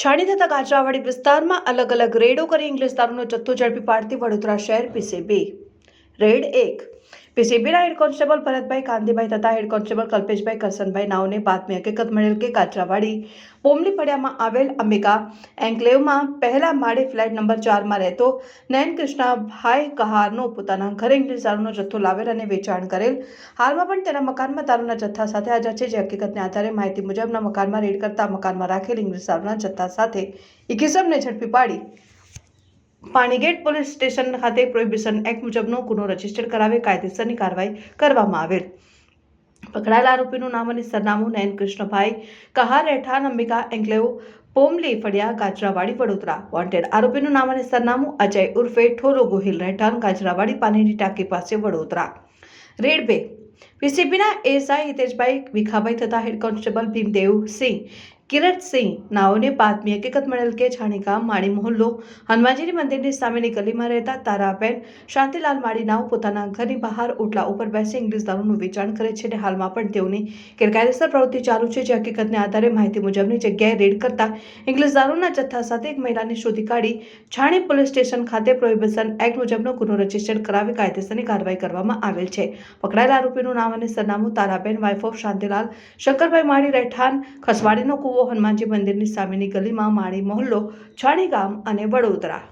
છાણી થતા કાચરાવાડી વિસ્તારમાં અલગ અલગ રેડો કરી ઇંગ્લિશ દારૂનો જથ્થો ઝડપી પાડતી વડોદરા શહેર પીસીબી. રેડ 1. પીસીબીના હેડ કોન્સ્ટેબલ ભરતભાઈ કાંદીભાઈ તથા હેડ કોન્સ્ટેબલ કલ્પેશભાઈ કરસનભાઈ નાઓને બાતમી હકીકત મળેલ કે કાચરાવાડી પોમલી ફળિયામાં આવેલ અંબિકા એન્કલેવમાં પહેલા માળે ફ્લેટ નંબર 4માં રહેતો નયન કૃષ્ણભાઈ કહારનો પોતાના ઘરે ઇંગ્લિશ દારૂનો જથ્થો લાવેલ અને વેચાણ કરેલ. હાલમાં પણ તેના મકાનમાં દારૂના જથ્થા સાથે હાજર છે. જે હકીકતને આધારે માહિતી મુજબના મકાનમાં રેડ કરતા મકાનમાં રાખેલ ઇંગ્લિશ દારૂના જથ્થા સાથે ઇકીસમને ઝડપી પાડી પાણીગેટ પોલીસ સ્ટેશન ખાતે પ્રોહિબિશન એક્ટ મુજબનો ગુનો રજીસ્ટર કરાવી કાયદેસરની કાર્યવાહી કરવામાં આવેલ. પકડાયેલા આરોપીનું નામ અને સરનામું નયન કૃષ્ણભાઈ કહાર, રહેઠાણ અંબિકા એન્કલેવ, પોમલી ફળિયા, કાચરાવાડી, વડોદરા. વોન્ટેડ આરોપીનું નામ અને સરનામું અજય ઉર્ફે ઠોલો ગોહિલ, રહેઠાણ કાચરાવાડી, પાણીની ટાંકી પાસે, વડોદરા. રેડ 2. પીસીબીના એએસઆઈ હિતેશભાઈ વિખાભાઈ તથા હેડ કોન્સ્ટેબલ ભીમદેવસિંહ કિરટસિંહ નાઓને બાતમી હકીકત મળેલ કે છાણીગામ માળી મોહલ્લો હનુમાનજીની મંદિરની સામેની ગલીમાં રહેતા તારાબેન શાંતિલાલ માળી નાઓ પોતાના ઘરની બહાર ઓટલા ઉપર બેસી ઇંગ્લિશ દારૂનું વેચાણ કરે છે અને હાલમાં પણ તેઓની ગેરકાયદેસર પ્રવૃત્તિ ચાલુ છે. જે હકીકતને આધારે માહિતી મુજબની જગ્યાએ રેડ કરતા ઇંગ્લિશ દારૂના જથ્થા સાથે એક મહિલાને શોધી કાઢી છાણી પોલીસ સ્ટેશન ખાતે પ્રોહિબિશન એક્ટ મુજબનો ગુનો રજીસ્ટર કરાવી કાયદેસરની કાર્યવાહી કરવામાં આવેલ છે. પકડાયેલા આરોપીનું નામ અને સરનામું તારાબેન વાઇફ ઓફ શાંતિલાલ શંકરભાઈ માળી, રહેઠાણ ખસવાડીનો કુવો, હનુમાનજી મંદિરની સામેની ગલીમાં, માળી મોહલ્લો, છાણી ગામ અને વડોદરા.